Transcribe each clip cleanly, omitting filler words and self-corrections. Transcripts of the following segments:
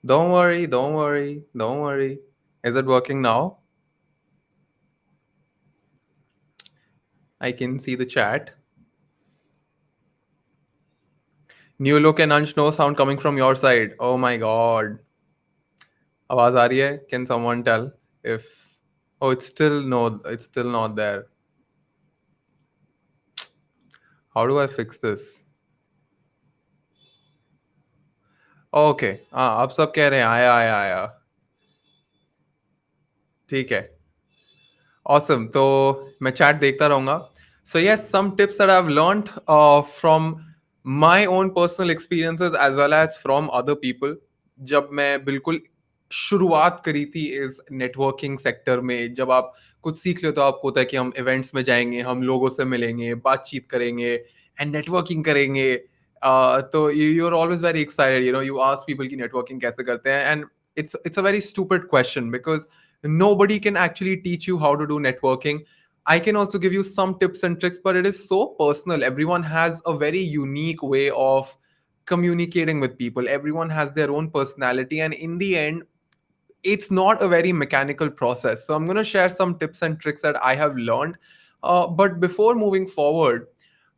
Don't worry, don't worry, don't worry. Is it working now? I can see the chat. New look and Ansh, no sound coming from your side. Oh my god. आवाज आ रही है? Can someone tell if Oh, it's still not there. How do I fix this? Okay. हाँ, अब सब कह रहे हैं आया आया आया. ठीक है. Awesome. तो मैं chat देखता रहूंगा. So yes, some tips that I've learned from my own personal experiences as well as from other people. जब मैं बिल्कुल शुरुआत करी थी इस नेटवर्किंग सेक्टर में, जब आप कुछ सीख लेते हो, आपको होता है कि हम इवेंट्स में जाएंगे, हम लोगों से मिलेंगे, बातचीत करेंगे एंड नेटवर्किंग करेंगे. तो you are always very excited, you ask people की नेटवर्किंग कैसे करते हैं, and it's a very stupid question because nobody can actually teach you how to do networking. I can also give you some tips and tricks, but it is so personal. Everyone has a very unique way of communicating with people. Everyone has their own personality, and in the end, it's not a very mechanical process. So I'm going to share some tips and tricks that I have learned. But before moving forward,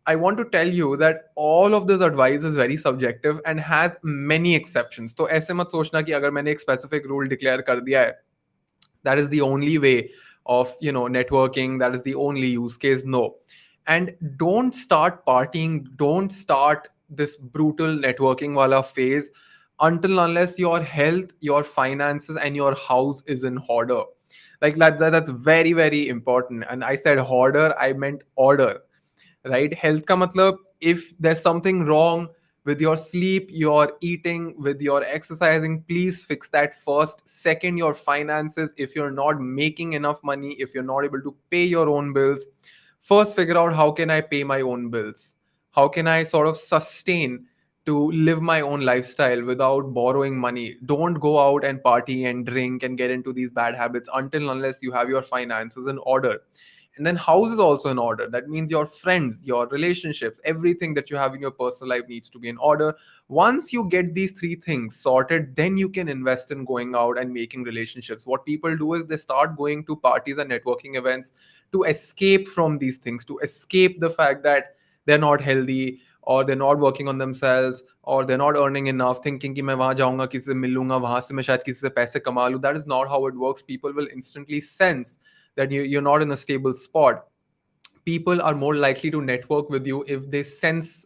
I want to tell you that all of this advice is very subjective and has many exceptions. तो ऐसे मत सोचना कि अगर मैंने एक specific rule declare कर दिया है, that is the only way of networking, that is the only use case. No. And don't start partying, don't start this brutal networking wala phase until unless your health, your finances and your house is in order. Like that's very very important. And I said hoarder, I meant order. Right? Health ka matlab, if there's something wrong with your sleep, your eating, with your exercising, please fix that first. Second, your finances. If you're not making enough money, if you're not able to pay your own bills, first figure out how can I pay my own bills? How can I sort of sustain to live my own lifestyle without borrowing money? Don't go out and party and drink and get into these bad habits until unless you have your finances in order. And then house is also in order. That means your friends, your relationships, everything that you have in your personal life needs to be in order. Once you get these three things sorted, then you can invest in going out and making relationships. What people do is they start going to parties and networking events to escape from these things, to escape the fact that they're not healthy, or they're not working on themselves, or they're not earning enough, thinking कि मैं वहां जाऊंगा, किसी से मिल लूंगा, वहां से मैं शायद किसी से पैसे कमा लूं. That is not how it works. People will instantly sense that you're not in a stable spot. People are more likely to network with you if they sense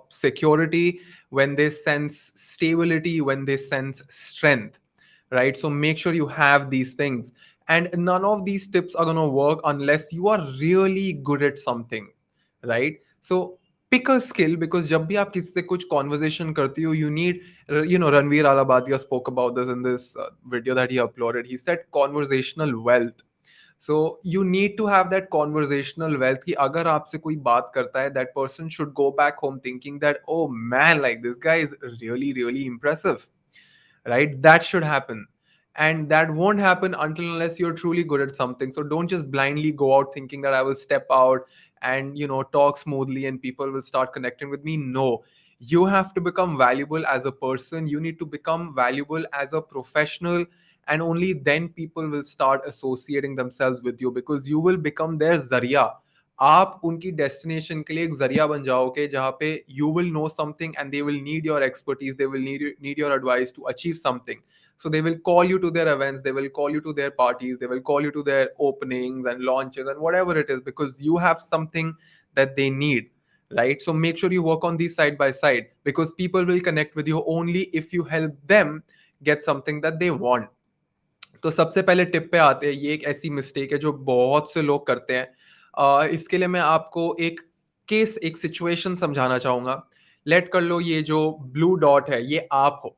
security, when they sense stability, when they sense strength, right? So make sure you have these things. And none of these tips are going to work unless you are really good at something, right? So pick a skill, because जब भी आप किसी से कुछ conversation करती हो, you need, Ranveer Alabadia spoke about this in this video that he uploaded. He said conversational wealth. So you need to have that conversational wealth कि अगर आपसे कोई बात करता है, that person should go back home thinking that, oh man, like this guy is really really impressive, right? That should happen. And that won't happen until unless you're truly good at something. So don't just blindly go out thinking that I will step out and talk smoothly and people will start connecting with me. No, you have to become valuable as a person, you need to become valuable as a professional, and only then people will start associating themselves with you, because you will become their zaria. आप उनकी destination के लिए एक जरिया बन जाओगे, जहाँ पे you will know something and they will need your expertise, they will need your advice to achieve something. So they will call you to their events, they will call you to their parties, they will call you to their openings and launches and whatever it is, because you have something that they need, right? So make sure you work on these side by side, because people will connect with you only if you help them get something that they want. तो सबसे पहले tip पे आते हैं. ये एक ऐसी mistake है जो बहुत से लोग करते हैं. इसके लिए मैं आपको एक केस, एक सिचुएशन समझाना चाहूंगा. लेट कर लो ये जो ब्लू डॉट है ये आप हो,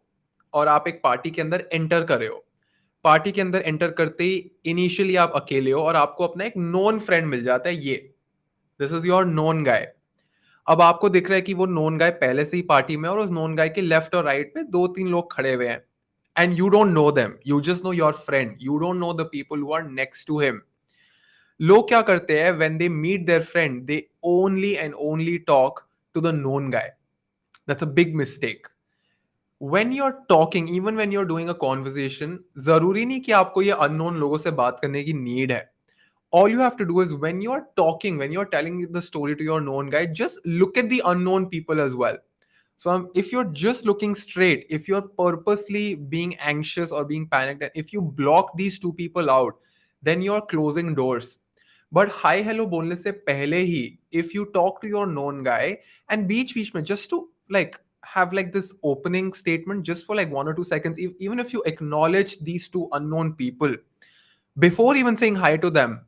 और आप एक पार्टी के अंदर एंटर कर रहे हो. पार्टी के अंदर एंटर करते ही इनिशियली आप अकेले हो और आपको अपना एक नोन फ्रेंड मिल जाता है. ये दिस इज योर नोन गाय. अब आपको दिख रहा है कि वो नोन गाय पहले से ही पार्टी में है, और उस नोन गाय के लेफ्ट और राइट पे दो तीन लोग खड़े हुए हैं. And you don't know them, you just know your friend, you don't know the people who are next to him. लोग क्या करते हैं, when they meet their friend, they only and only talk to the known guy. That's a big mistake. when you're talking, even when you're doing a conversation, जरूरी नहीं कि आपको ये unknown लोगों से बात करने की need है. All you have to do is when you're talking, when you're telling the story to your known guy, just look at the unknown people as well. So if you're just looking straight, if you're purposely being anxious or being panicked, and if you block these two people out, then you're closing doors. But hi hello बोलने से पहले ही, if you talk to your known guy and बीच में just to like have like this opening statement just for like 1 or 2 seconds, even if you acknowledge these two unknown people before even saying hi to them,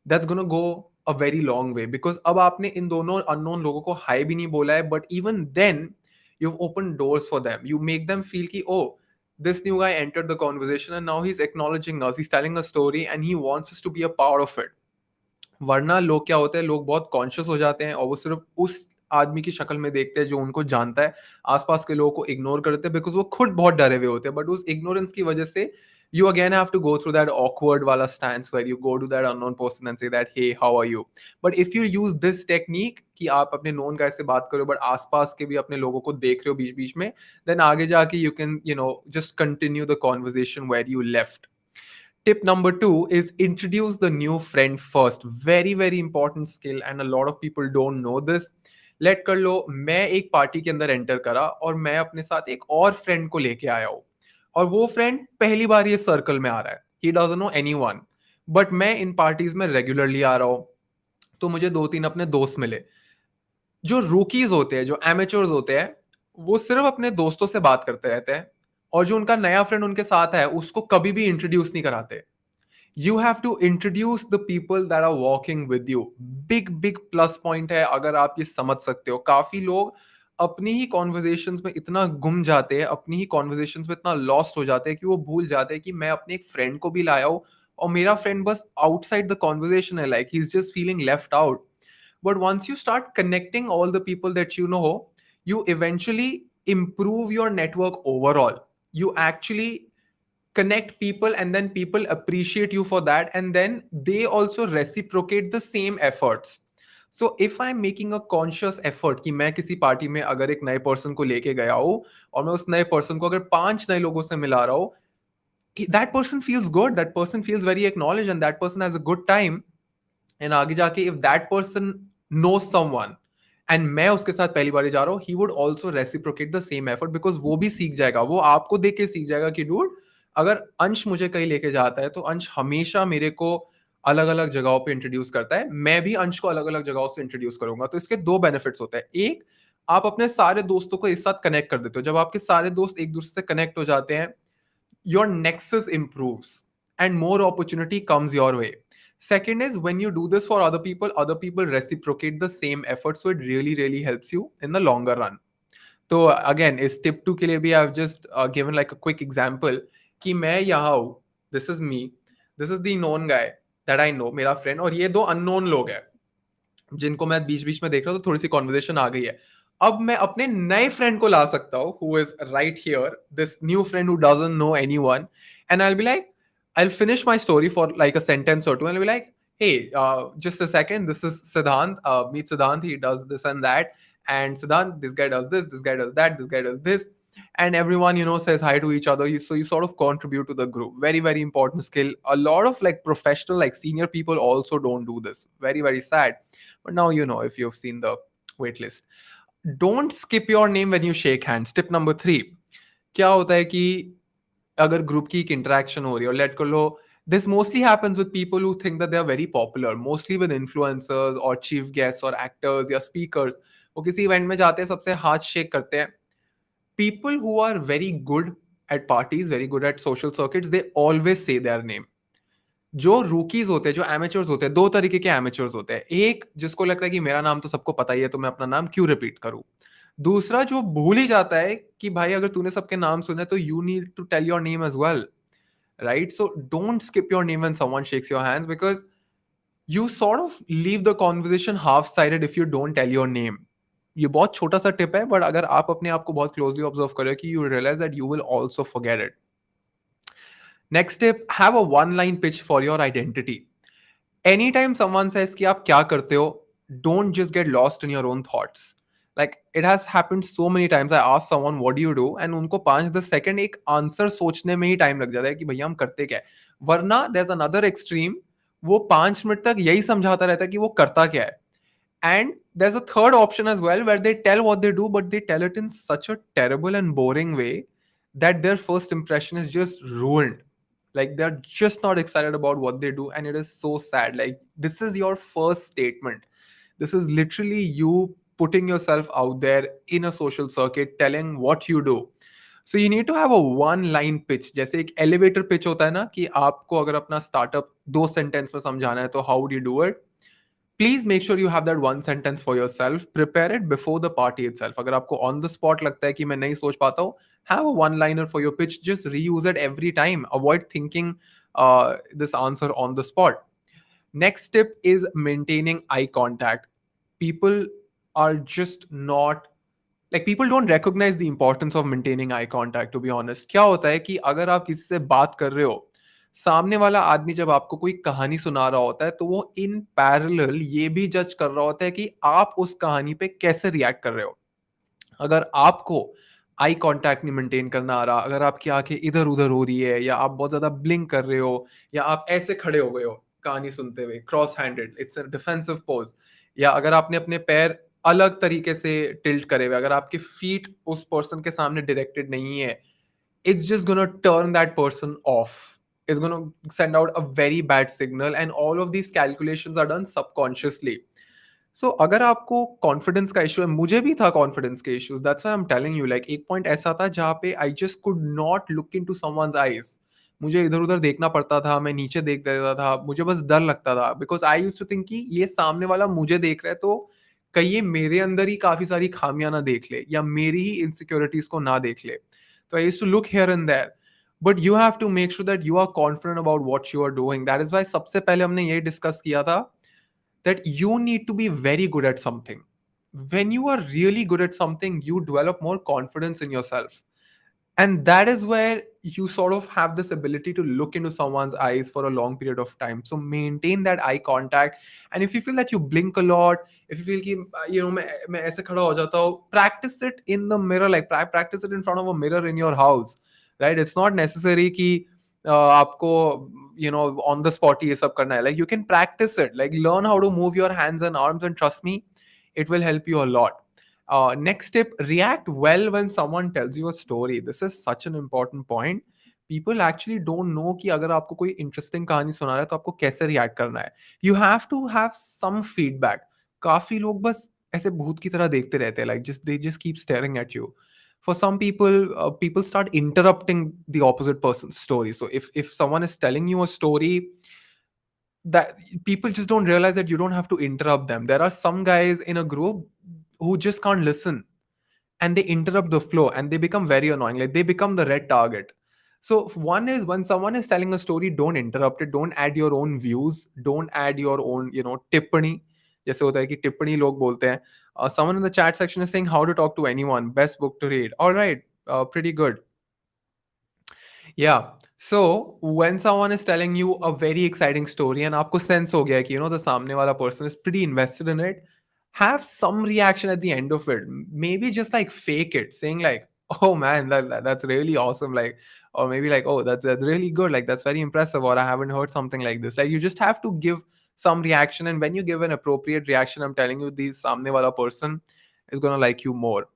that's gonna go a very long way. Because अब आपने इन दोनों unknown लोगों को hi भी नहीं बोला है, but even then you've opened doors for them. You make them feel कि oh, this new guy entered the conversation and now he's acknowledging us, he's telling a story and he wants us to be a part of it. वरना लोग क्या होते हैं, लोग बहुत conscious हो जाते हैं और वो सिर्फ उस आदमी की शक्ल में देखते हैं जो उनको जानता है, आसपास के लोगों को इग्नोर करते हैं बिकॉज वो खुद बहुत डरे हुए होते हैं. बट उस इग्नोरेंस की वजह से you again have to go through that awkward wala stance where you go to that unknown person and say that hey how are you. But if you use this technique कि आप अपने known guy से बात करो but आसपास के भी अपने लोगों को देख रहे हो बीच बीच में, then आगे जाके you can just continue the conversation where you left. Tip number 2 is introduce the new friend first. Very very important skill and a lot of people don't know this. Let कर लो मैं एक party के अंदर enter करा और मैं अपने साथ एक और फ्रेंड को लेके आया हूँ और वो फ्रेंड पहली बार ये सर्कल में आ रहा है. He doesn't know anyone, but मैं इन पार्टीज में रेगुलरली आ रहा हूँ. तो मुझे 2-3 अपने दोस्त मिले. जो रूकीज होते हैं, जो एमेचर्स होते हैं, वो सिर्फ अपने दोस्तों से बात करते रहते हैं और जो उनका नया फ्रेंड उनके साथ है उसको कभी भी इंट्रोड्यूस नहीं कराते. You have to introduce the people that are walking with you. Big plus point है अगर आप ये समझ सकते हो. काफी लोग अपनी ही कॉन्वर्जेशंस में इतना गुम जाते हैं, अपनी ही कॉन्वर्जेशंस में इतना लॉस्ट हो जाते हैं कि वो भूल जाते हैं कि मैं अपने एक फ्रेंड को भी लाया हूं और मेरा फ्रेंड बस आउटसाइड द कॉन्वर्जेशन है, like he is just feeling left out. But once you start connecting all the people that you know, you eventually improve your network overall. You actually connect people and then people appreciate you for that and then they also reciprocate the same efforts. So if I'm making a conscious effort कि मैं किसी party में अगर एक नए person को लेके गया हूँ और मैं उस नए पर्सन को अगर 5 नए लोगों से मिला रहा हूँ, that person feels good, that person feels very acknowledged and that person has a good time. And आगे जाके if that person knows someone and मैं उसके साथ पहली बार जा रहा हूँ, he would also reciprocate the same effort because वो भी सीख जाएगा, वो आपको देख के सीख जाएगा कि dude अगर अंश मुझे कहीं लेके जाता है तो अंश हमेशा मेरे को अलग अलग जगहों पे इंट्रोड्यूस करता है, मैं भी अंश को अलग अलग जगहों से इंट्रोड्यूस करूंगा. तो इसके 2 बेनिफिट्स होते हैं. एक, आप अपने सारे दोस्तों को एक साथ कनेक्ट कर देते हो. जब आपके सारे दोस्त एक दूसरे से कनेक्ट हो जाते हैं, your nexus improves and more opportunity comes your way. Second is when you do this for other people reciprocate the same effort, so it really helps you in the longer run. So again इस tip 2 के लिए भी I've just given like a quick example कि मैं यहाँ हूँ, this is me, this is the known guy that I know, मेरा friend, और ये 2 unknown लोग हैं जिनको मैं बीच बीच में देख रहा हूँ. तो थोड़ी सी कॉन्वर्जेशन आ गई है. अब मैं अपने नए फ्रेंड को ला सकता हूँ who is right here, this new friend who doesn't know anyone, and I'll be like, I'll finish my story for like a sentence or two and I'll be like, hey, just a second, this is Siddhant, meet Siddhant, he does this and that, and Siddhant, this guy does this guy does that, this guy does this, and everyone says hi to each other. So you sort of contribute to the group. Very important skill. A lot of like professional, like senior people also don't do this. Very sad, but now if you've seen the wait list. Don't skip your name when you shake hands. Tip number 3. क्या होता है कि अगर group की एक interaction हो रही है और लेट कर लो, this mostly happens with people who think that they are very popular, mostly with influencers or chief guests or actors या speakers. वो किसी इवेंट में जाते हैं, सबसे हाथ शेक करते हैं. People who are very good at parties, very good at social circuits, they always say their name. जो रूकीज होते हैं, जो एमेचर्स होते हैं, 2 तरीके के एमेचर्स होते हैं. एक जिसको लगता है कि मेरा नाम तो सबको पता ही है तो मैं अपना नाम क्यों रिपीट करूं. दूसरा जो भूल ही जाता है कि भाई अगर तूने सबके नाम सुने तो you need to tell your name as well, right? So don't skip your name when someone shakes your hands because you sort of leave the conversation half-sided if you don't tell your name. ये बहुत छोटा सा tip है, but अगर आप अपने आप को बहुत क्लोजली ऑब्जर्व करें कि you realize that you will also forget it. Next tip, have a one-line pitch for your identity. Anytime someone says कि आप क्या करते हो, don't just get lost in your own thoughts. Like it has happened so many times. I ask someone what do you do and उनको 5-10 second एक answer सोचने में ही time लग जाता है कि भैया हम करते क्या है. वरना there's another extreme, वो 5 मिनट तक यही समझाता रहता है कि वो करता क्या है. And there's a third option as well where they tell what they do, but they tell it in such a terrible and boring way that their first impression is just ruined. Like they're just not excited about what they do, and it is so sad. Like this is your first statement. This is literally you putting yourself out there in a social circuit, telling what you do. So you need to have a one line pitch. जैसे एक elevator pitch होता है ना कि आपको अगर अपना startup 2 sentence में समझाना है तो how would you do it? Please make sure you have that one sentence for yourself. Prepare it before the party itself. अगर आपको on the spot लगता है कि मैं नहीं सोच पाता हूँ, have a one liner for your pitch. Just reuse it every time. Avoid thinking this answer on the spot. Next tip is maintaining eye contact. People are just not, like, people don't recognize the importance of maintaining eye contact, to be honest. क्या होता है कि अगर आप किसी से बात कर रहे हो, सामने वाला आदमी जब आपको कोई कहानी सुना रहा होता है तो वो इन पैरेलल ये भी जज कर रहा होता है कि आप उस कहानी पे कैसे रिएक्ट कर रहे हो. अगर आपको आई कांटेक्ट नहीं मेंटेन करना आ रहा, अगर आपकी आंखें इधर उधर हो रही है, या आप बहुत ज्यादा ब्लिंक कर रहे हो, या आप ऐसे खड़े हो गए हो कहानी सुनते हुए cross handed, it's a defensive pose, या अगर आपने अपने पैर अलग तरीके से टिल्ट करे हुए, अगर आपके फीट उस पर्सन के सामने डायरेक्टेड नहीं है, it's just gonna turn that person off. It's gonna send out a very bad signal, and all of these calculations are done subconsciously. So अगर आपको कॉन्फिडेंस का इशू है, मुझे भी था कॉन्फिडेंस के issues, that's why I am telling you. Like एक point ऐसा था जहाँ पे I just could not look into someone's eyes. मुझे इधर उधर देखना पड़ता था, मैं नीचे देख देता था, मुझे बस डर लगता था because I used to think कि ये सामने वाला मुझे देख रहा है तो कहीं ये मेरे अंदर ही काफी सारी खामियां ना देख ले, या मेरी ही इनसिक्योरिटीज को ना देख ले. तो I used to look here and there. But you have to make sure that you are confident about what you are doing. That is why सबसे पहले हमने ये डिस्कस किया था that you need to be very good at something. When you are really good at something, you develop more confidence in yourself. And that is where you sort of have this ability to look into someone's eyes for a long period of time. So maintain that eye contact. And if you feel that you blink a lot, if you feel कि मैं ऐसे खड़ा हो जाता हूँ, practice it in the mirror, like practice it in front of a mirror in your house, right? It's not necessary कि आपको on the spot ये सब करना है. Like you can practice it, like learn how to move your hands and arms, and trust me, it will help you a lot. Next tip, react well when someone tells you a story. This is such an important point. People actually don't know कि अगर आपको कोई interesting कहानी सुना रहा है तो आपको कैसे react करना है. You have to have some feedback. काफी लोग बस ऐसे भूत की तरह देखते रहते हैं, like just they just keep staring at you. For some people, people start interrupting the opposite person's story. So if someone is telling you a story, that people just don't realize that you don't have to interrupt them. There are some guys in a group who just can't listen, and they interrupt the flow, and they become very annoying, like they become the red target. So one is, when someone is telling a story, don't interrupt it, don't add your own views, don't add your own tippani. जैसे होता है कि टिप्पणी लोग बोलते हैं. Someone in the chat section is saying how to talk to anyone, best book to read. All right, pretty good. Yeah. So when someone is telling you a very exciting story and आपको sense हो गया है कि the सामने वाला person is pretty invested in it, have some reaction at the end of it. Maybe just like fake it, saying like, "Oh man, that's really awesome," like, or maybe like, "Oh, that's really good," like that's very impressive, or "I haven't heard something like this." Like you just have to give some reaction, and when you give an appropriate reaction, I'm telling you, the सामने वाला person is gonna like you more.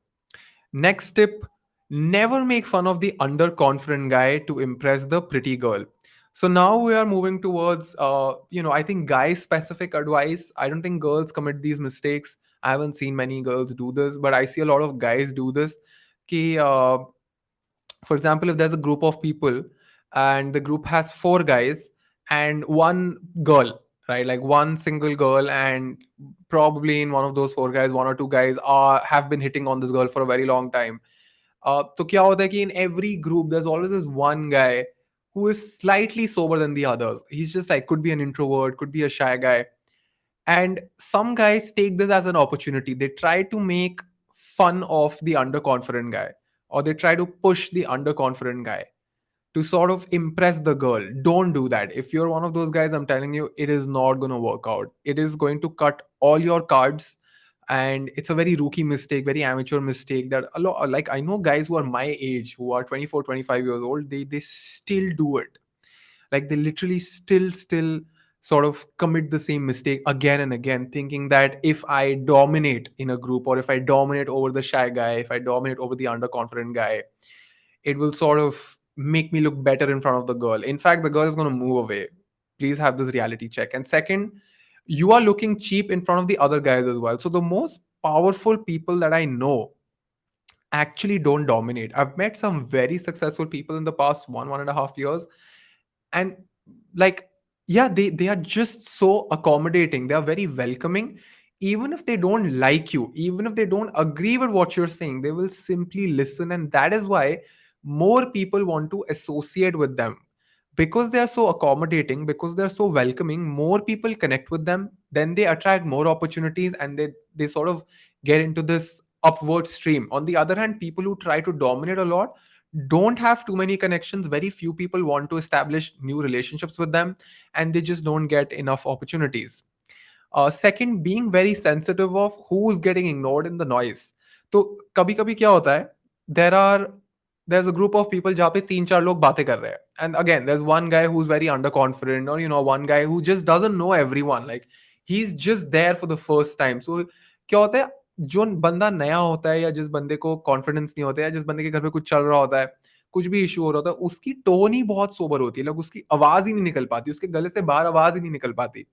Next tip, never make fun of the underconfident guy to impress the pretty girl. So now we are moving towards, I think guy specific advice. I don't think girls commit these mistakes. I haven't seen many girls do this, but I see a lot of guys do this. Ki, for example, if there's a group of people and the group has 4 guys and one girl, right? Like one single girl, and probably in one of those 4 guys, 1 or 2 guys have been hitting on this girl for a very long time. तो क्या होता है कि in every group there's always this one guy who is slightly sober than the others. He's just like, could be an introvert, could be a shy guy. And some guys take this as an opportunity. They try to make fun of the underconfident guy, or they try to push the underconfident guy to sort of impress the girl. Don't do that. If you're one of those guys, I'm telling you, it is not going to work out. It is going to cut all your cards. and it's a very rookie mistake, very amateur mistake that a lot, like I know guys who are my age, who are 24, 25 years old, they still do it. Like they literally still sort of commit the same mistake again and again, thinking that if I dominate in a group, or if I dominate over the shy guy, if I dominate over the underconfident guy, it will sort of make me look better in front of the girl. In fact, the girl is going to move away. Please have this reality check. And second, you are looking cheap in front of the other guys as well. So the most powerful people that I know actually don't dominate. I've met some very successful people in the past 1.5 years, and like, yeah, they are just so accommodating. They are very welcoming. Even if they don't like you, even if they don't agree with what you're saying, they will simply listen. And that is why more people want to associate with them, because they are so accommodating, because they're so welcoming. More people connect with them, then they attract more opportunities, and they sort of get into this upward stream. On the other hand, people who try to dominate a lot don't have too many connections. Very few people want to establish new relationships with them, and they just don't get enough opportunities. Second, being very sensitive of who's getting ignored in the noise. तो कभी कभी क्या होता है, there are there's a group of people जहाँ पे तीन चार लोग बातें कर रहे हैं, and again there's one guy who's very underconfident, or one guy who just doesn't know everyone, like he's just there for the first time. So क्या होता है, जो बंदा नया होता है, या जिस बंदे को कॉन्फिडेंस नहीं होता है, या जिस बंदे के घर पे कुछ चल रहा होता है, कुछ भी इशू हो रहा होता है, उसकी टोन ही बहुत सोबर होती है, like उसकी आवाज ही नहीं निकल पाती, उसके गले से बाहर आवाज ही नहीं निकल पाती.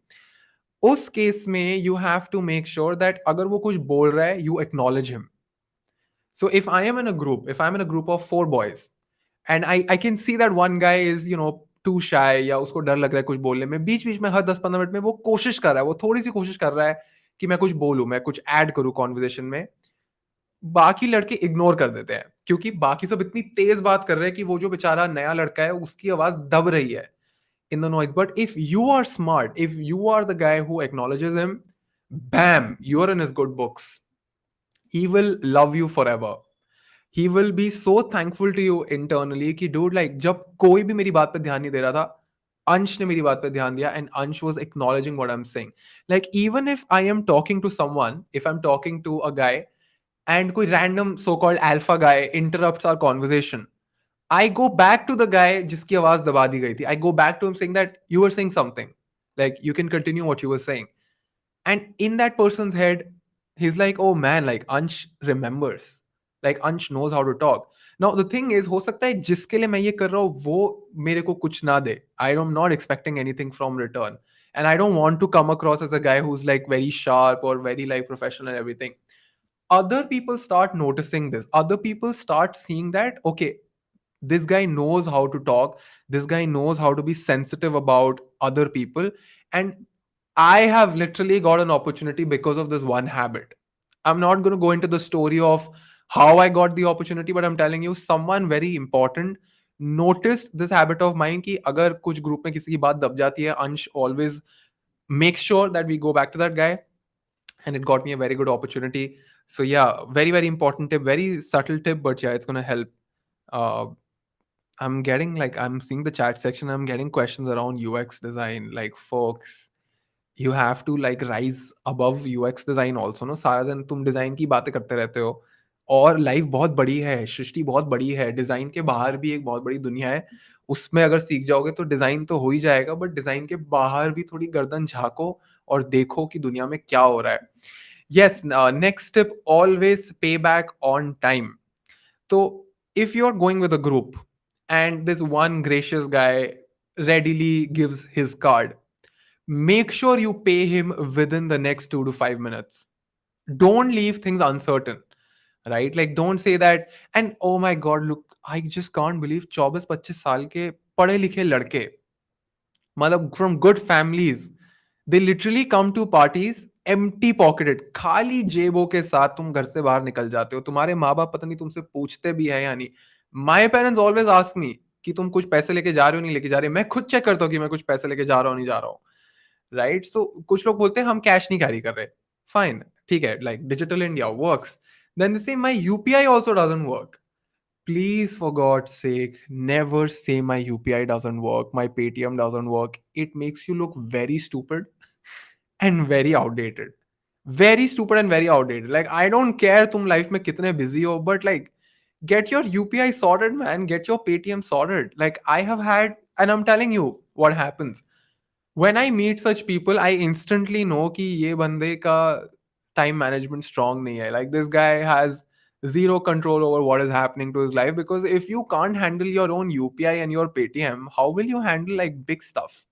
उस केस में you have to make sure that अगर वो कुछ बोल रहा है, you acknowledge him. So if I'm in a group of four boys, and I can see that one guy is too shy, या उसको डर लग रहा है कुछ बोलने में, बीच बीच में हर 10-15 मिनट में वो कोशिश कर रहा है, वो थोड़ी सी कोशिश कर रहा है कि मैं कुछ बोलूं, मैं कुछ ऐड करूं कॉन्वर्जेशन में. बाकी लड़के इग्नोर कर देते हैं, क्योंकि बाकी सब इतनी तेज बात कर रहे हैं कि वो जो बेचारा नया लड़का है उसकी आवाज दब रही है in the noise. But if you are smart, if you are the guy who acknowledges him, bam, you're in his good books. He will love you forever. He will be so thankful to you internally कि dude, like जब कोई भी मेरी बात पे ध्यान नहीं दे रहा था, अंश ने मेरी बात पे ध्यान दिया, and Ansh was acknowledging what I'm saying. Like even if I am talking to someone, if I'm talking to a guy and कोई random so-called alpha guy interrupts our conversation, I go back to the guy जिसकी आवाज दबा दी गई थी. I go back to him saying that you were saying something. Like you can continue what you were saying. And in that person's head, he's like, oh man, like Ansh remembers. Like Ansh knows how to talk. Now the thing is, हो सकता है जिसके लिए मैं ये कर रहा हूँ वो मेरे को कुछ ना दे. I'm not expecting anything from return. And I don't want to come across as a guy who's like very sharp or very like professional and everything. Other people start noticing this. Other people start seeing that, okay, this guy knows how to talk, this guy knows how to be sensitive about other people. And I have literally got an opportunity because of this one habit. I'm not going to go into the story of how I got the opportunity, but I'm telling you, someone very important noticed this habit of mine कि अगर कुछ group में किसी की बात दब जाती है, अंश always makes sure that we go back to that guy, and it got me a very good opportunity. So yeah, very very important tip, very subtle tip, but yeah, it's going to help. uh, I'm seeing the chat section. I'm getting questions around UX design. Like, folks, you have to like rise above UX design also. No, सारा दिन तुम design की बातें करते रहते हो, और life बहुत बड़ी है, सृष्टि बहुत बड़ी है, डिजाइन के बाहर भी एक बहुत बड़ी दुनिया है. उसमें अगर सीख जाओगे तो डिजाइन तो हो ही जाएगा, बट डिजाइन के बाहर भी थोड़ी गर्दन झांको और देखो कि दुनिया में क्या हो रहा है. Yes, next tip, always pay back on time. So if you're going with a group and this one gracious guy readily gives his card, make sure you pay him within the next 2 to 5 minutes. Don't leave things uncertain, right? Like don't say that, and oh my god, look, I just can't believe 24-25 साल के पढ़े लिखे लड़के, मतलब from good families, they literally come to parties empty pocketed, खाली जेबों के साथ तुम घर से बाहर निकल जाते हो. तुम्हारे माँ बाप पता नहीं तुमसे पूछते भी है या नहीं. My parents always ask me कि तुम कुछ पैसे लेके जा रहे हो नहीं लेके जा रहे. मैं खुद चेक करता हूँ कि मैं कुछ पैसे लेके जा रहा हूँ नहीं जा रहा हूँ, राइट. सो कुछ लोग बोलते हैं हम कैश नहीं कैरी कर रहे. फाइन, ठीक है, like digital India works. Then they say my UPI also doesn't work. Please, for God's sake, never say my UPI doesn't work, my Paytm doesn't work. It makes you look very stupid and very outdated. Very stupid and very outdated. Like, I don't care तुम life में कितने busy हो, but like, get your UPI sorted, man. Get your Paytm sorted. Like, I have had, and I'm telling you what happens. When I meet such people, I instantly know कि ये बंदे का time management strong नहीं है. Like, this guy has zero control over what is happening to his life, because if you can't handle your own UPI and your Paytm, how will you handle like big stuff?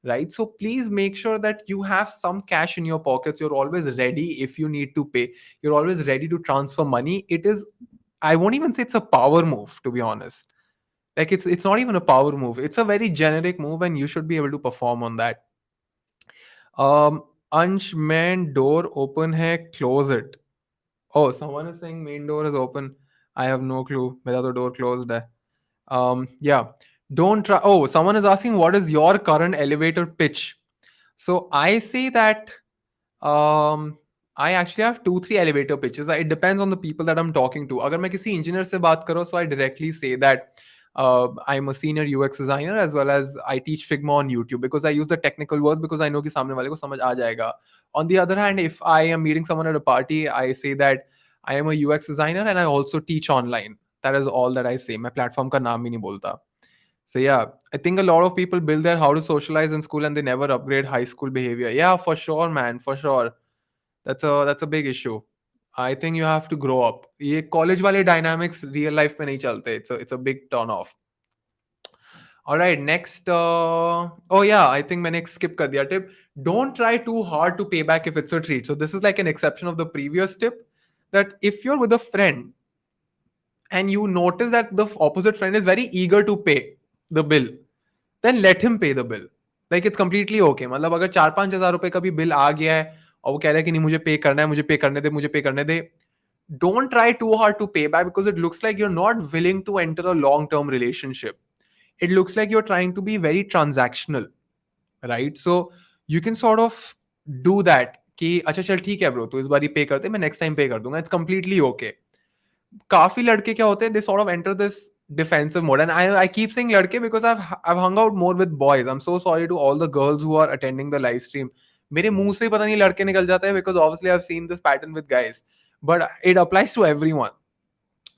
Right? So please make sure that you have some cash in your pockets. You're always ready if you need to pay. You're always ready to transfer money. It is, I won't even say it's a power move, to be honest. Like, it's not even a power move. It's a very generic move, and you should be able to perform on that. Ansh, main door open hai, close it. Oh, someone is saying main door is open. I have no clue. Mera to door closed hai. Yeah. Don't try. Oh, someone is asking what is your current elevator pitch? So I say that um, I actually have 2 3 elevator pitches. It depends on the people that I'm talking to. अगर मैं किसी engineer से बात करूँ, so I directly say that I'm a senior UX designer, as well as I teach Figma on YouTube, because I use the technical words, because I know कि सामने वाले को समझ आ जाएगा. On the other hand, if I am meeting someone at a party, I say that I am a UX designer and I also teach online. That is all that I say. मैं platform का नाम ही नहीं बोलता. So yeah, I think a lot of people build their how to socialize in school and they never upgrade high school behavior. Yeah, for sure, man, for sure. That's a big issue. I think you have to grow up. ये college वाले dynamics real life में नहीं चलते. It's a big turn off. All right, next. Oh yeah, I think मैंने skip कर दिया tip. Don't try too hard to pay back if it's a treat. So this is like an exception of the previous tip, that if you're with a friend and you notice that the opposite friend is very eager to pay the bill, then let him pay the bill. Like, it's completely okay. मतलब अगर 4-5 हज़ार रुपए का भी bill आ गया है और वो कह रहा है कि नहीं मुझे पे करना है, मुझे पे करने दे, मुझे पे करने दे, don't try too hard to pay back, because it looks like you're not willing to enter a long term relationship. It looks like you're trying to be very transactional, right? So you can sort of do that कि अच्छा चल ठीक है bro, तो इस बार ही पे करते, मैं नेक्स्ट टाइम पे कर दूंगा. It's completely okay. काफी लड़के क्या होते हैं, they sort of enter this defensive mode, and I keep saying ladke because I've hung out more with boys. I'm so sorry to all the girls who are attending the live stream. मेरे मुंह से ही पता नहीं लड़के निकल जाते हैं, because obviously I've seen this pattern with guys, but it applies to everyone,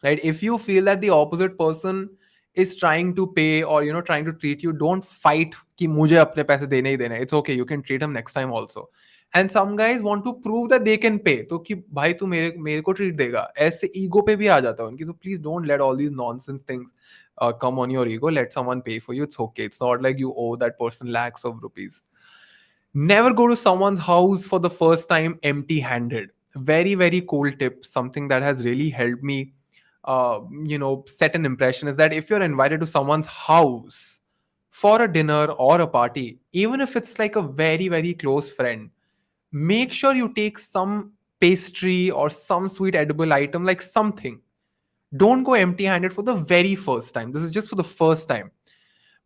right? If you feel that the opposite person is trying to pay, or trying to treat you, don't fight कि मुझे अपने पैसे देने ही देने. It's okay, you can treat him next time also. And some guys want to prove that they can pay, तो कि भाई तू मेरे मेरे को ट्रीट देगा, ऐसे ईगो पे भी आ जाता है उनकी. So please don't let all these nonsense things come on your ego. Let someone pay for you. It's okay. It's not like you owe that person lakhs of rupees. Never go to someone's house for the first time empty handed. Very, very cool tip. Something that has really helped me, set an impression, is that if you're invited to someone's house for a dinner or a party, even if it's like a very, very close friend, make sure you take some pastry or some sweet edible item, like something. Don't go empty handed for the very first time. This is just for the first time.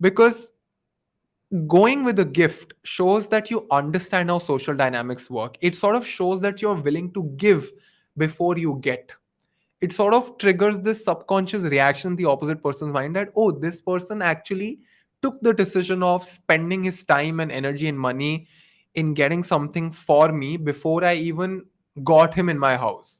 Because going with a gift shows that you understand how social dynamics work. It sort of shows that you're willing to give before you get. It sort of triggers this subconscious reaction in the opposite person's mind that, oh, this person actually took the decision of spending his time and energy and money in getting something for me before I even got him in my house.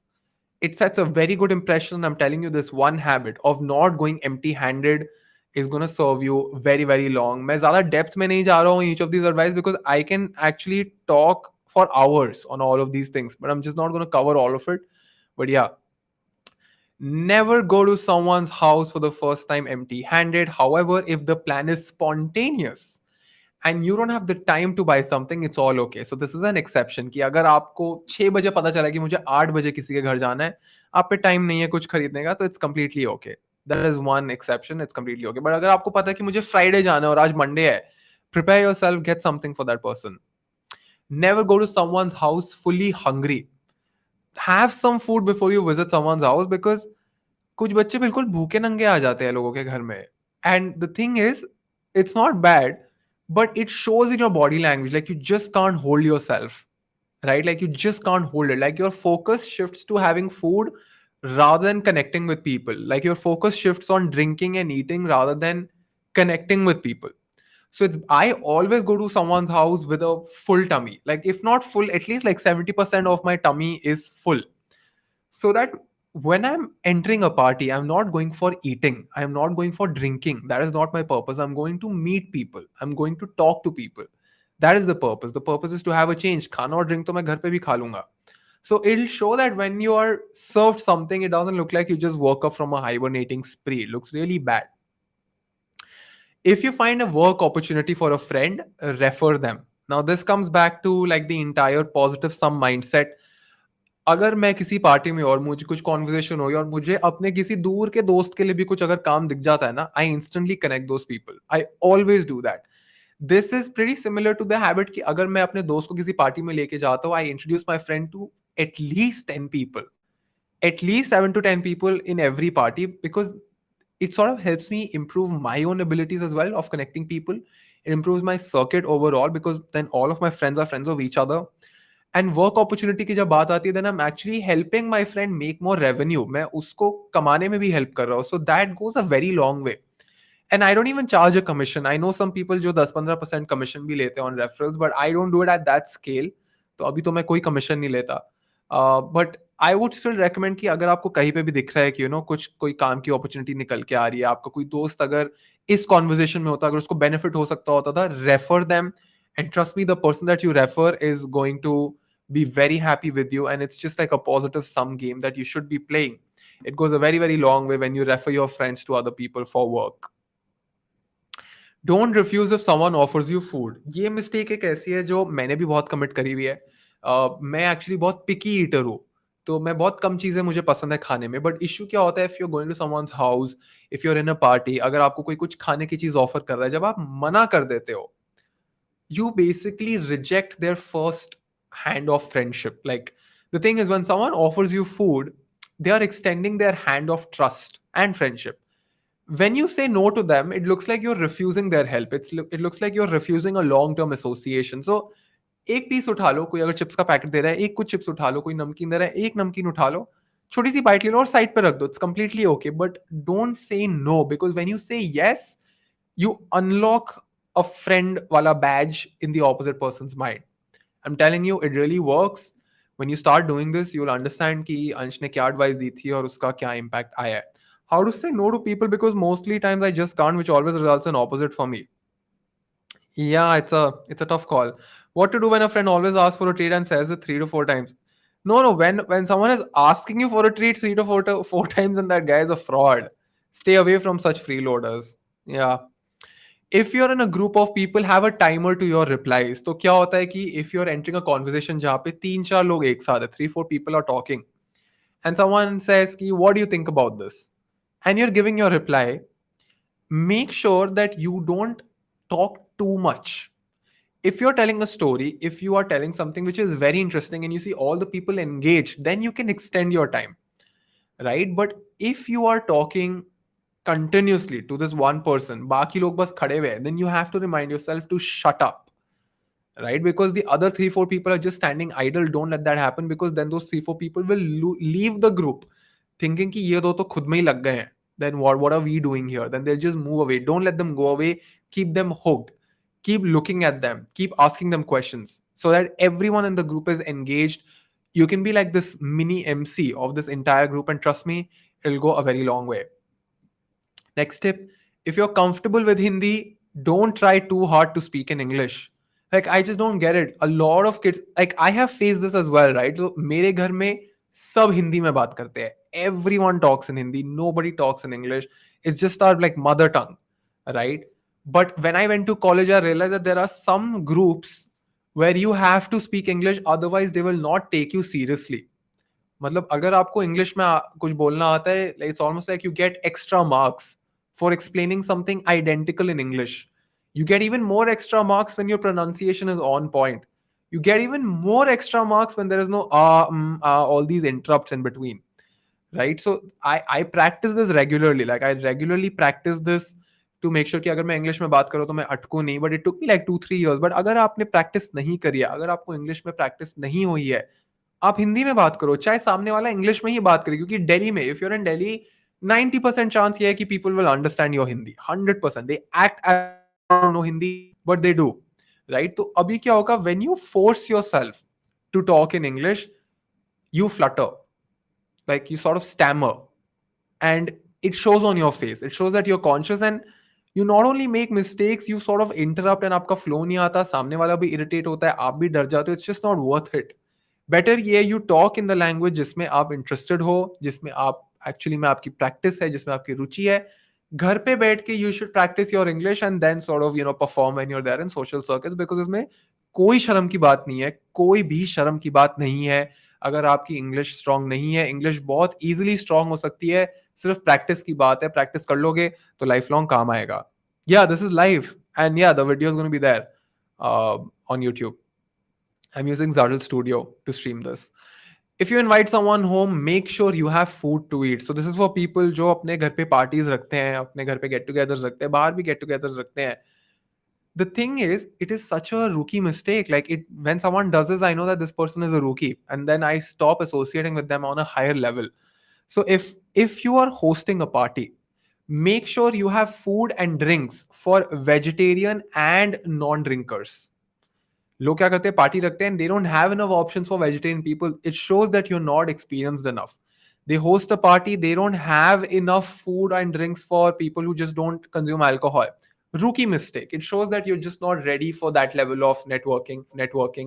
It sets a very good impression. I'm telling you, this one habit of not going empty handed is going to serve you very, very long. मैं ज़्यादा depth में नहीं जा रहा हूँ each of these advice, because I can actually talk for hours on all of these things, but I'm just not going to cover all of it. But yeah, never go to someone's house for the first time empty handed. However, if the plan is spontaneous and you don't have the time to buy something, it's all okay. So this is an exception कि अगर आपको 6 बजे पता चला कि मुझे 8 बजे किसी के घर जाना है, आप पे टाइम नहीं है कुछ खरीदने का, तो it's completely okay. That is one exception. It's completely okay. But अगर आपको पता है कि मुझे Friday जाना है और आज Monday है, prepare yourself, get something for that person. Never go to someone's house fully hungry. Have some food before you visit someone's house, because कुछ बच्चे बिल्कुल भूखे नंगे आ जाते हैं लोगों के घर में. And the thing is, it's not bad, but it shows in your body language. Like, you just can't hold yourself, right? Like, you just can't hold it. Like, your focus shifts to having food rather than connecting with people. Like, your focus shifts on drinking and eating rather than connecting with people. So it's I always go to someone's house with a full tummy. Like if not full, at least like 70% of my tummy is full. So that when I'm entering a party, I'm not going for eating. I'm not going for drinking. That is not my purpose. I'm going to meet people. I'm going to talk to people. That is the purpose. The purpose is to have a change. Khana or drink to मैं घर पे भी खा लूंगा. So it'll show that when you are served something, it doesn't look like you just woke up from a hibernating spree. It looks really bad. If you find a work opportunity for a friend, refer them. Now this comes back to like the entire positive sum mindset. अगर मैं किसी party में और मुझे कुछ conversation हो और मुझे अपने किसी दूर के दोस्त के लिए भी कुछ अगर काम दिख जाता है ना, I instantly connect those people. I always do that. This is pretty similar to the habit कि अगर मैं अपने दोस्त को किसी पार्टी में लेके जाता हूँ, I introduce my friend to at least 10 people, at least 7 to 10 people in every party, because it sort of helps me improve my own abilities as well of connecting people. It improves my circuit overall because then all of my friends are friends of each other. And work opportunity की जब बात आती है, then I'm actually helping my friend make more revenue. मैं उसको कमाने में भी help कर रहा हूँ. So that goes a very long way. And I don't even charge a commission. I know some people जो 10-15% commission भी लेते हैं on referrals, but I don't do it at that scale. तो अभी तो मैं कोई commission नहीं लेता. But I would still recommend कि अगर आपको कहीं पे भी दिख रहा है कि कुछ कोई काम की opportunity निकल के आ रही है, आपका कोई दोस्त अगर इस conversation में होता, अगर उसको benefit हो सकता होता था, refer them. And trust me, the person that you refer is going to be very happy with you, and it's just like a positive sum game that you should be playing. It goes a very, very long way when you refer your friends to other people for work. Don't refuse if someone offers you food. ये mistake एक ऐसी है जो मैंने भी बहुत commit करी हुई है. मैं एक्चुअली बहुत पिकी ईटर हूँ, तो मैं बहुत कम चीजें मुझे पसंद है खाने में. बट इश्यू क्या होता है, if you going to someone's house, if you are in a party, अगर आपको कोई कुछ खाने की चीज ऑफर कर रहा है, जब आप मना कर देते हो, you basically reject their first hand of friendship. Like the thing is, when someone offers you food, they are extending their hand of trust and friendship. When you say no to them, it looks like you're refusing their help. It looks like you're refusing a long term association. So एक piece उठा लो, कोई अगर chips का packet दे रहा है, एक कुछ chips उठा लो, कोई नमकीन दे रहा है, एक नमकीन उठा लो, छोटी सी बाइट ले लो और साइड पे रख दो. It's completely okay, but don't say no, because when you say yes, you unlock a friend wala badge in the opposite person's mind. I'm telling you, it really works. When you start doing this, you'll understand कि अंश ने क्या advice दी थी और उसका क्या impact आया है. How to say no to people, because mostly times I just can't, which always results in opposite for me. Yeah, it's a tough call. What to do when a friend always asks for a treat and says it 3 to 4 times? No, when someone is asking you for a treat 3 to 4 times, and that guy is a fraud. Stay away from such freeloaders. Yeah. If you're in a group of people, have a timer to your replies. तो क्या होता है कि if you're entering a conversation जहाँ पे 3-4 लोग एक साथ है, 3-4 people are talking, and someone says कि what do you think about this, and you're giving your reply, make sure that you don't talk too much. If you're telling a story, if you are telling something which is very interesting and you see all the people engaged, then you can extend your time, right? But if you are talking continuously to this one person, बाकी लोग बस खड़े हुए हैं, then you have to remind yourself to shut up, right? Because the other 3-4 people are just standing idle. Don't let that happen, because then those 3-4 people will leave the group thinking कि ये दो तो खुद में ही लग गए हैं. Then what are we doing here? Then they'll just move away. Don't let them go away. Keep them hooked. Keep looking at them. Keep asking them questions so that everyone in the group is engaged. You can be like this mini MC of this entire group, and trust me, it'll go a very long way. Next tip, if you're comfortable with Hindi, don't try too hard to speak in English. Like, I just don't get it. A lot of kids, like I have faced this as well, right? So मेरे घर में सब हिंदी में बात करते हैं. Everyone talks in Hindi. Nobody talks in English. It's just our like mother tongue, right? But when I went to college, I realized that there are some groups where you have to speak English, otherwise they will not take you seriously. मतलब अगर आपको English में कुछ बोलना आता है, it's almost like you get extra marks for explaining something identical in English. You get even more extra marks when your pronunciation is on point. You get even more extra marks when there is no all these interrupts in between, right? So I practice this regularly. Like I regularly practice this to make sure कि अगर मैं English में बात करूँ तो मैं अटकूं नहीं. But it took me like 2-3 years. But अगर आपने प्रैक्टिस नहीं करी है, अगर आपको इंग्लिश में प्रैक्टिस नहीं हुई है, आप हिंदी में बात करो, चाहे सामने वाला इंग्लिश में ही बात करे. क्योंकि दिल्ली में, if you are in Delhi, 90% chance ये है कि people will understand your Hindi. 100%. They act as don't know Hindi, but they do, right? So abhi kya hoga when you force yourself to talk in English, you flutter, like you sort of stammer, and it shows on your face. It shows that you're conscious, and you not only make mistakes, you sort of interrupt, and आपका flow नहीं आता, सामने वाला भी irritate होता है, आप भी डर जाते हो. It's just not worth it. Better ये you talk in the language जिसमें आप इंटरेस्टेड हो, जिसमें आप एक्चुअली में आपकी प्रैक्टिस है, जिसमें आपकी रुचि है. घर पे बैठ के you should practice your English and then sort of perform when you are there in social circles, because इसमें कोई शर्म की बात नहीं है, कोई भी शर्म की बात नहीं है. अगर आपकी इंग्लिश स्ट्रांग नहीं है, इंग्लिश बहुत इजीली स्ट्रांग हो सकती है. सिर्फ प्रैक्टिस की बात है, प्रैक्टिस कर लोगे तो लाइफ लॉन्ग काम आएगा. Yeah this is life, and yeah the video is gonna be there on YouTube. I'm using Zuddl Studio to stream this. If you invite someone home, make sure you have food to eat. So this is for people जो अपने घर पे parties रखते हैं, अपने घर पे get togethers रखते हैं, बाहर भी get togethers रखते हैं. The thing is, it is such a rookie mistake. Like it, when someone does this, I know that this person is a rookie, and then I stop associating with them on a higher level. So if you are hosting a party, make sure you have food and drinks for vegetarian and non-drinkers. लोग क्या करते हैं, party रखते हैं, they don't have enough options for vegetarian people. It shows that you're not experienced enough. They host a party, they don't have enough food and drinks for people who just don't consume alcohol. Rookie mistake. It shows that you're just not ready for that level of networking.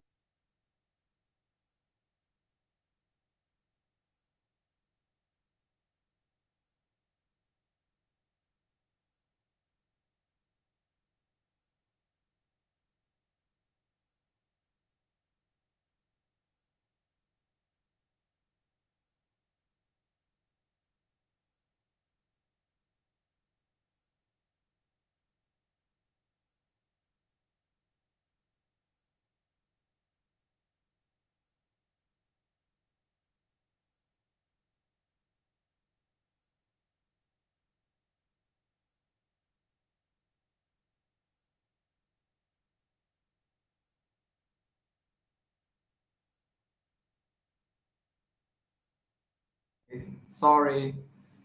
Sorry.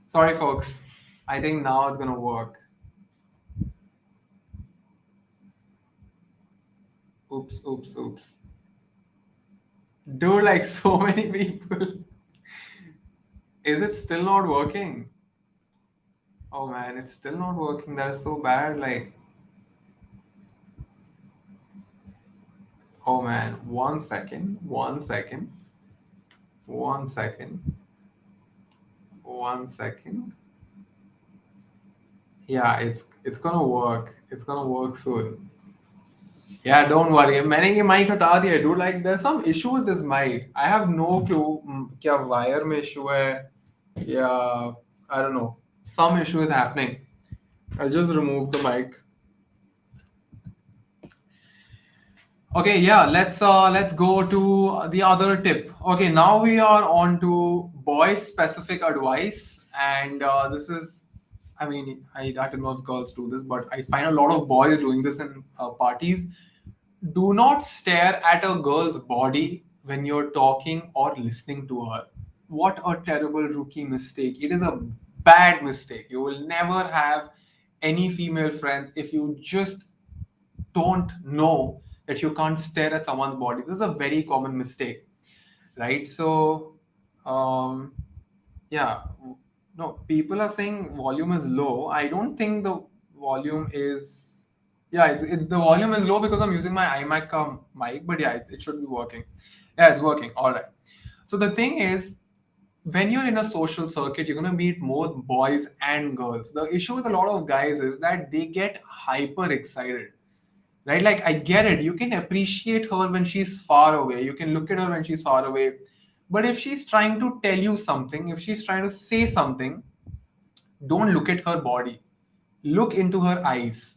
Sorry, folks. I think now it's gonna work. Oops, oops, oops. Dude, like so many people. Is it still not working? Oh man, it's still not working. That is so bad. Like, oh man, 1 second, 1 second, 1 second, 1 second. Yeah, it's gonna work. It's gonna work soon. Yeah, don't worry. मैंने ये mic हटा दिया, dude. Like, there's some issue with this mic. I have no clue. क्या wire में issue है? Yeah, I don't know. Some issue is happening. I'll just remove the mic. Okay, yeah, let's go to the other tip. Okay, now we are on to boy specific advice, and this is, I mean, I don't know if girls do this, but I find a lot of boys doing this in parties. Do not stare at a girl's body when you're talking or listening to her. What a terrible rookie mistake. It is a bad mistake. You will never have any female friends if you just don't know that you can't stare at someone's body. This is a very common mistake, right? So, yeah, no, people are saying volume is low. I don't think the volume is, yeah, it's the volume is low because I'm using my iMac mic, but yeah, it should be working. Yeah, it's working. All right. So the thing is, when you're in a social circuit, you're going to meet more boys and girls. The issue with a lot of guys is that they get hyper excited, right? Like, I get it. You can appreciate her when she's far away. You can look at her when she's far away. But if she's trying to tell you something, if she's trying to say something, don't look at her body. Look into her eyes.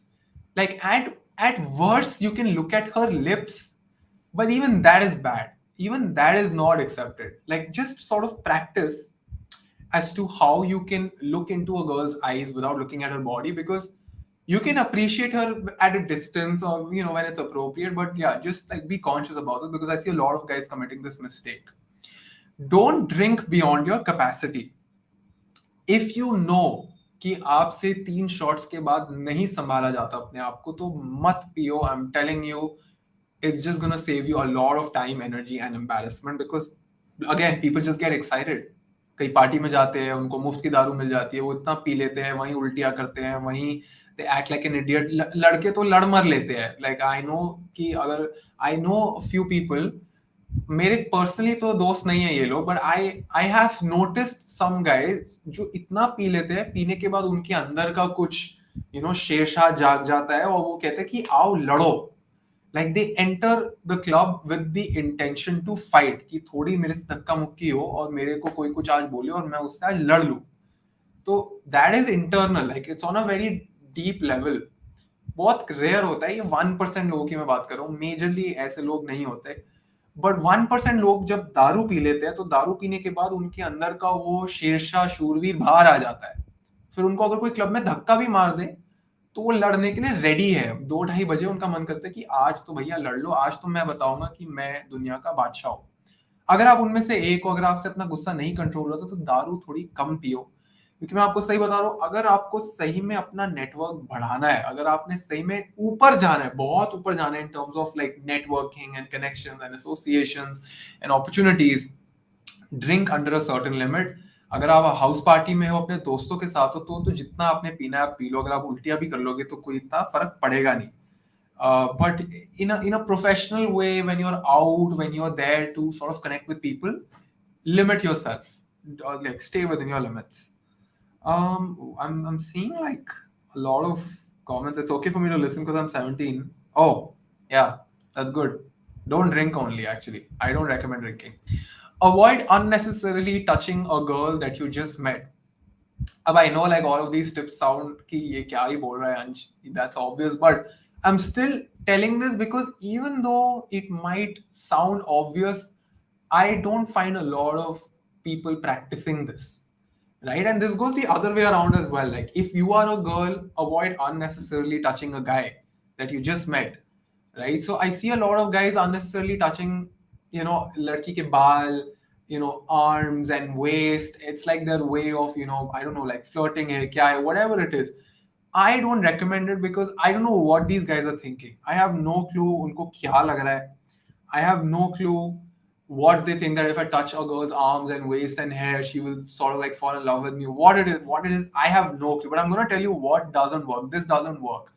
Like, at worst, you can look at her lips, but even that is bad. Even that is not accepted. Like, just sort of practice as to how you can look into a girl's eyes without looking at her body, because you can appreciate her at a distance, or when it's appropriate, but yeah, just like be conscious about it, because I see a lot of guys committing this mistake. Don't drink beyond your capacity. If you know कि आपसे 3 shots के बाद नहीं संभाला जाता अपने आप को, तो मत पियो. I am telling you, it's just gonna save you a lot of time, energy and embarrassment, because again people just get excited. कई पार्टी में जाते हैं, उनको मुफ्त की दारू मिल जाती है, वो इतना पी लेते हैं, वहीं उल्टियाँ करते हैं, वहीं they act like an idiot. लड़के तो लड़ मर लेते हैं. Like I know कि अगर I know a few people, मेरे पर्सनली तो दोस्त नहीं है ये लोग, but I have noticed some guys जो इतना पी लेते हैं, पीने के बाद उनके अंदर का कुछ शेरशाह जाग जाता है, और वो कहते हैं कि आओ लड़ो. Like they enter the club with the intention to fight, कि थोड़ी मेरे से धक्का मुक्की हो और मेरे को कोई कुछ आज बोले और मैं उससे आज लड़ लूं. तो that is internal, like it's on a very deep level. बहुत रेयर होता है ये. 1% लोगों की मैं बात कर रहा हूँ, मेजरली ऐसे लोग नहीं होते. बट 1% लोग जब दारू पी लेते हैं, तो दारू पीने के बाद उनके अंदर का वो शेरशाह शूरवीर बाहर आ जाता है. फिर उनको अगर कोई क्लब में धक्का भी मार दे, तो वो लड़ने के लिए रेडी है. 2-2:30 बजे उनका मन करता है कि आज तो भैया लड़ लो, आज तो मैं बताऊंगा कि मैं दुनिया का बादशाह हूं. अगर आप उनमें से एक हो, अगर आपसे अपना गुस्सा नहीं कंट्रोल होता, तो दारू थोड़ी कम पियो. क्योंकि मैं आपको सही बता रहा हूँ, अगर आपको सही में अपना नेटवर्क बढ़ाना है, अगर आपने सही में ऊपर जाना है, बहुत ऊपर जाना है in terms of like networking and connections and associations and opportunities, drink under a certain limit. अगर आप हाउस पार्टी में हो, अपने दोस्तों के साथ हो, तो जितना आपने पीना है आप पी लो. अगर आप उल्टियां भी कर लोगे तो कोई इतना फर्क पड़ेगा नहीं. But in a professional way, when you're out, when you're there to sort of connect with people, limit yourself. Like stay within your limits. I'm seeing like a lot of comments. It's okay for me to listen because I'm 17. Oh, yeah, that's good. Don't drink only, actually. I don't recommend drinking. Avoid unnecessarily touching a girl that you just met. अब I know like all of these tips sound कि ये क्या ही बोल रहा है अंश, that's obvious, but I'm still telling this because even though it might sound obvious, I don't find a lot of people practicing this, right? And this goes the other way around as well. Like if you are a girl, avoid unnecessarily touching a guy that you just met, right? So I see a lot of guys unnecessarily touching, ladki ke baal, arms and waist. It's like their way of, I don't know, like flirting hai, kya hai, whatever it is. I don't recommend it because I don't know what these guys are thinking. I have no clue unko kya lag raha hai. I have no clue what they think that if I touch a girl's arms and waist and hair, she will sort of like fall in love with me. What it is, I have no clue. But I'm gonna tell you what doesn't work. This doesn't work.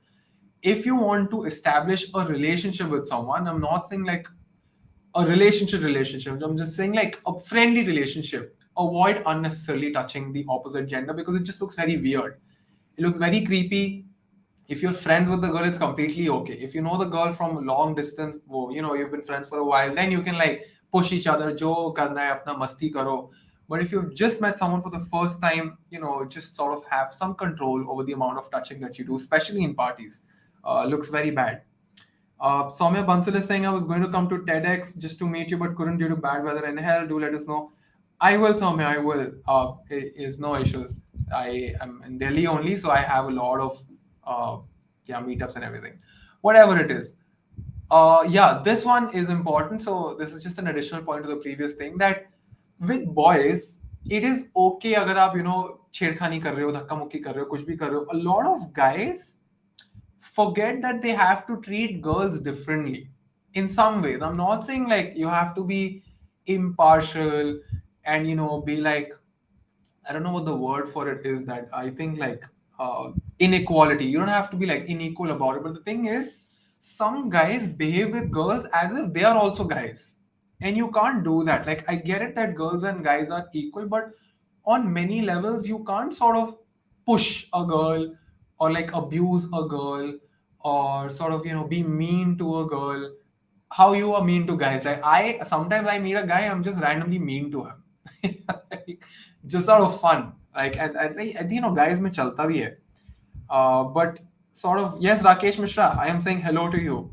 If you want to establish a relationship with someone, I'm not saying like a relationship. I'm just saying like a friendly relationship. Avoid unnecessarily touching the opposite gender because it just looks very weird. It looks very creepy. If you're friends with the girl, it's completely okay. If you know the girl from a long distance, well, you've been friends for a while, then you can like push each other, jo karna hai, apna masti karo. But if you've just met someone for the first time, just sort of have some control over the amount of touching that you do, especially in parties. Looks very bad. Soumya Bansal is saying, I was going to come to TEDx just to meet you, but couldn't due to bad weather and hell. Do let us know. I will, Soumya, I will. Is no issues. I am in Delhi only, so I have a lot of meetups and everything. Whatever it is. Yeah, this one is important. So this is just an additional point to the previous thing that with boys, it is okay अगर आप छेड़खानी कर रहे हो, धक्का मुक्की कर रहे हो, कुछ भी कर रहे हो. A lot of guys forget that they have to treat girls differently in some ways. I'm not saying like you have to be impartial and be like, I don't know what the word for it is, that I think like inequality. You don't have to be like unequal about it. But the thing is, some guys behave with girls as if they are also guys. And you can't do that. Like, I get it that girls and guys are equal, but on many levels, you can't sort of push a girl or like abuse a girl or sort of, be mean to a girl how you are mean to guys. Like, sometimes I meet a guy, I'm just randomly mean to him. Like, just out of fun. Like, and I think, guys mein chalta bhi hai. But sort of, yes, Rakesh Mishra, I am saying hello to you.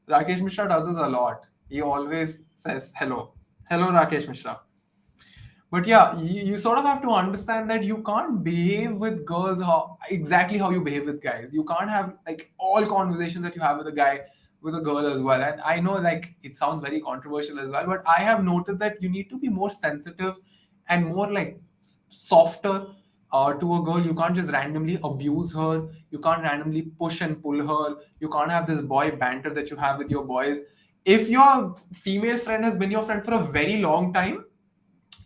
Rakesh Mishra does this a lot. He always says hello. Hello, Rakesh Mishra. But yeah, you sort of have to understand that you can't behave with girls exactly how you behave with guys. You can't have like all conversations that you have with a guy with a girl as well. And I know like it sounds very controversial as well, but I have noticed that you need to be more sensitive and more like softer to a girl. You can't just randomly abuse her. You can't randomly push and pull her. You can't have this boy banter that you have with your boys. If your female friend has been your friend for a very long time,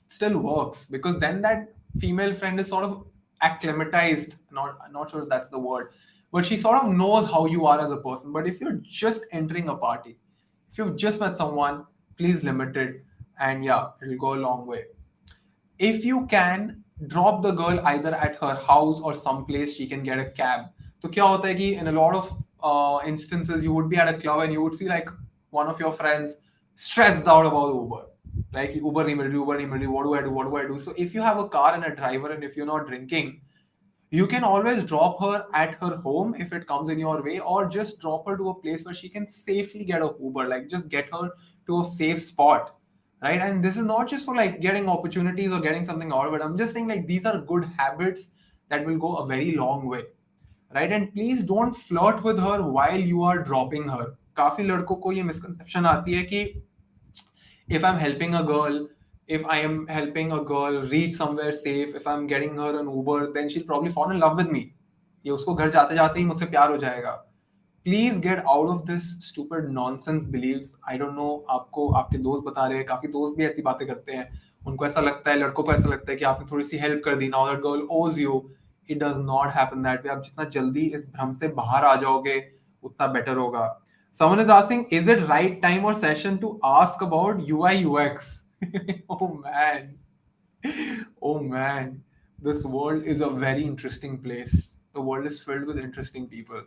still works, because then that female friend is sort of acclimatized. Not sure if that's the word, but she sort of knows how you are as a person. But if you're just entering a party, if you've just met someone, please limit it, and yeah, it'll go a long way. If you can, drop the girl either at her house or someplace she can get a cab. तो क्या होता है कि in a lot of instances you would be at a club and you would see like one of your friends stressed out about Uber. Like Uber नहीं मिल रही, Uber नहीं मिल रही, what do I do? What do I do? So if you have a car and a driver and if you're not drinking, you can always drop her at her home if it comes in your way, or just drop her to a place where she can safely get a Uber. Like just get her to a safe spot, right? And this is not just for like getting opportunities or getting something out of it. I'm just saying like these are good habits that will go a very long way, right? And please don't flirt with her while you are dropping her. काफी लड़कों को ये misconception आती है कि if I'm helping a girl, if I am helping a girl reach somewhere safe, if I'm getting her an Uber, then she'll probably fall in love with me. ये उसको घर जाते जाते ही मुझसे प्यार हो जाएगा. Please get out of this stupid nonsense beliefs. I don't know, आपको आपके दोस्त बता रहे हैं, काफी दोस्त भी ऐसी बातें करते हैं. उनको ऐसा लगता है, लड़कों को ऐसा लगता है कि आपने थोड़ी सी हेल्प कर दी, now that girl owes you. It does not happen that way. आप जितना जल्दी इस भ्रम से बाहर आ जाओगे, उतना बेटर होगा. Someone is asking, is it right time or session to ask about UI UX? Oh man. Oh man. This world is a very interesting place. The world is filled with interesting people.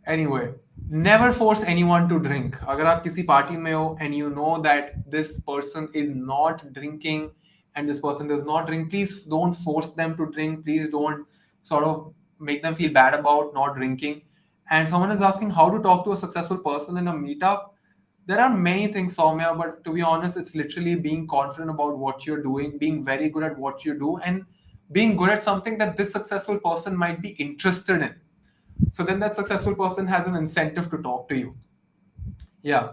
Anyway, never force anyone to drink. अगर आप किसी party में हो and you know that this person is not drinking and this person does not drink, please don't force them to drink. Please don't sort of make them feel bad about not drinking. And someone is asking how to talk to a successful person in a meetup. There are many things, Soumya, but to be honest, it's literally being confident about what you're doing, being very good at what you do, and being good at something that this successful person might be interested in. So then that successful person has an incentive to talk to you. Yeah.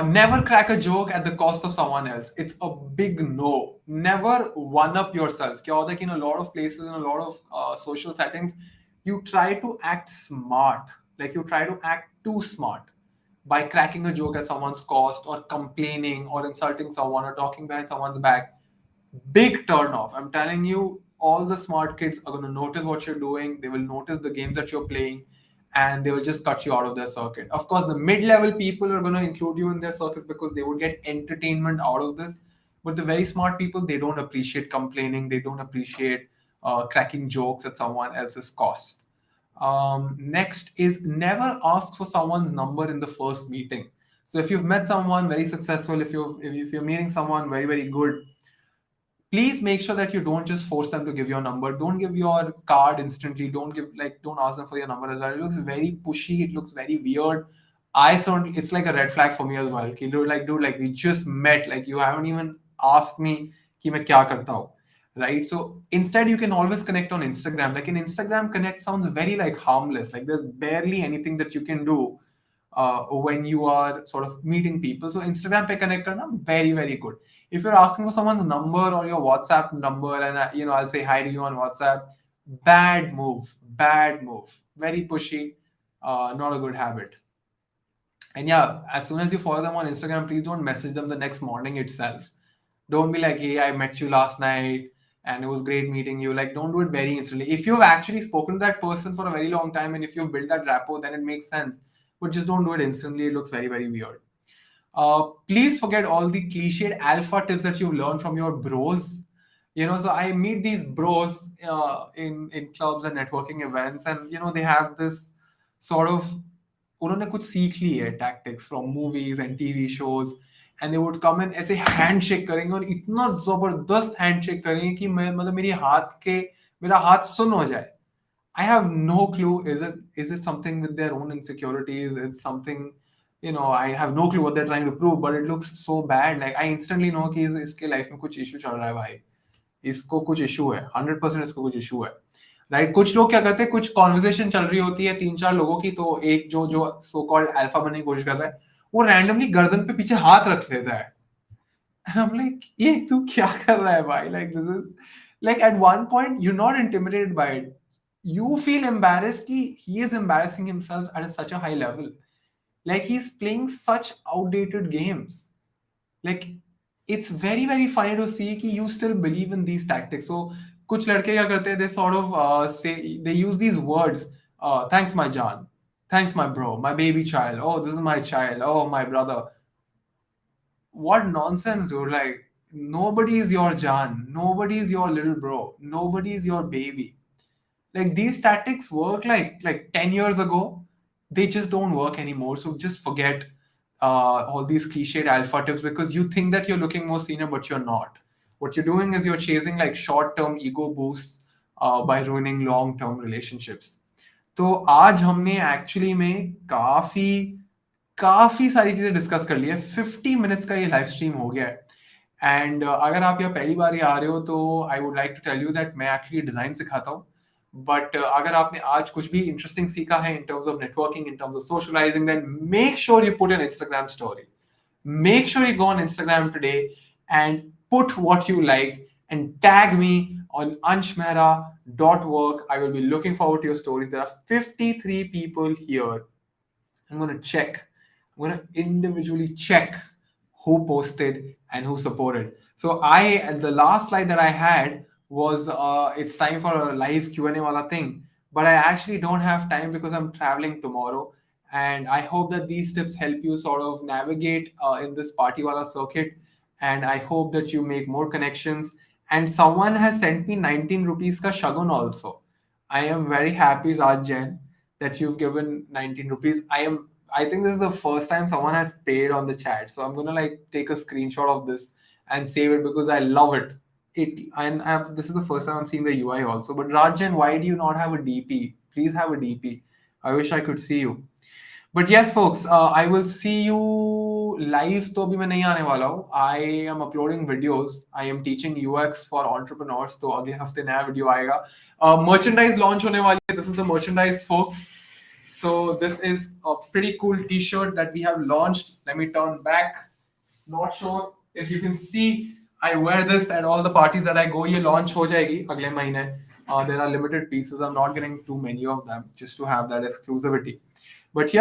Never crack a joke at the cost of someone else. It's a big no. Never one up yourself. क्या होता है कि in a lot of places, in a lot of social settings, you try to act smart. Like you try to act too smart by cracking a joke at someone's cost, or complaining, or insulting someone, or talking behind someone's back. Big turn off. I'm telling you, all the smart kids are going to notice what you're doing. They will notice the games that you're playing, and they will just cut you out of their circuit. Of course, the mid-level people are going to include you in their circuits because they would get entertainment out of this. But the very smart people, they don't appreciate complaining. They don't appreciate cracking jokes at someone else's cost. Next is never ask for someone's number in the first meeting. So if you've met someone very successful, if you're meeting someone very, very good, please make sure that you don't just force them to give your number. Don't give your card instantly. Don't ask them for your number as well. It looks very pushy. It looks very weird. It's like a red flag for me as well. Dude, like we just met. Like you haven't even asked me कि मैं क्या करता हूँ, right? So instead, you can always connect on Instagram. Like in Instagram, connect sounds very like harmless. Like there's barely anything that you can do when you are sort of meeting people. So Instagram pe connect karna, very, very good. If you're asking for someone's number or your WhatsApp number, and I'll say hi to you on WhatsApp, bad move, very pushy, not a good habit. And yeah, as soon as you follow them on Instagram, please don't message them the next morning itself. Don't be like, hey, I met you last night and it was great meeting you. Like, don't do it very instantly. If you've actually spoken to that person for a very long time and if you've built that rapport, then it makes sense. But just don't do it instantly. It looks very, very weird. Please forget all the cliched alpha tips that you've learned from your bros. So I meet these bros in clubs and networking events, and they have this sort of उन्होंने कुछ सीख ली है tactics from movies and TV shows, and they would come in ऐसे handshake करेंगे और इतना जबरदस्त handshake करेंगे कि मेरा हाथ सुन्न हो जाए. I have no clue. Is it something with their own insecurities? It's something, I have no clue what they're trying to prove, but it looks so bad. Like I instantly know कि इसके life में कुछ issue चल रहा है भाई. इसको कुछ issue है. 100% इसको कुछ issue है. Right? कुछ लोग क्या करते हैं, कुछ conversation चल रही होती है 3-4 लोगों की, तो एक जो so called alpha बनने की कोशिश करता है, वो randomly गर्दन पे पीछे हाथ रख लेता है. And I'm like, ये तू क्या कर रहा है भाई? Like this is Like at one point, you're not intimidated by it. You feel embarrassed. He is embarrassing himself at such a high level. Like he's playing such outdated games. Like it's very very funny to see कि you still believe in these tactics. So कुछ लड़के क्या करते हैं, they sort of say, they use these words, thanks my John, thanks my bro, my baby child, oh this is my child, oh my brother. What nonsense, dude. Like nobody is your John, nobody is your little bro, nobody is your baby. Like these tactics work like 10 years ago, they just don't work anymore. So just forget all these cliched alpha tips, because you think that you're looking more senior but you're not. What you're doing is you're chasing like short-term ego boosts by ruining long-term relationships. तो आज हमने actually में काफी काफी सारी चीजें discuss कर ली है. 50 मिनट्स का ये लाइव स्ट्रीम हो गया है. एंड अगर आप यहाँ पहली बार ही आ रहे हो तो I would like to tell you that मैं एक्चुअली डिजाइन सिखाता हूँ. बट अगर आपने आज कुछ भी इंटरेस्टिंग सीखा है in terms of networking, in terms of socialising, then make sure you put an Instagram story. Make sure you go on Instagram today and put what you like and tag me on anshmehra.work. I will be looking forward to your stories. There are 53 people here. I'm going to check. I'm going to individually check who posted and who supported. So the last slide that I had was it's time for a live Q&A wala thing, but I actually don't have time because I'm traveling tomorrow. And I hope that these tips help you sort of navigate in this party wala circuit. And I hope that you make more connections. And someone has sent me 19 rupees ka shagun also. I am very happy, Raj Jain, that you've given 19 rupees. I think this is the first time someone has paid on the chat. So I'm gonna like take a screenshot of this and save it because I love it. This is the first time I'm seeing the UI also. But Rajan, why do you not have a DP? Please have a DP. I wish I could see you. But yes, folks, I will see you live. तो अभी मैं नहीं आने वाला हूँ. I am uploading videos. I am teaching UX for entrepreneurs. तो अगले हफ्ते नया वीडियो आएगा. Merchandise launch होने वाली है. This is the merchandise, folks. So this is a pretty cool T-shirt that we have launched. Let me turn back. Not sure if you can see. I wear this at all the parties that I go. ये launch हो जाएगी अगले महीने. There are limited pieces. I'm not getting too many of them just to have that exclusivity. But yeah.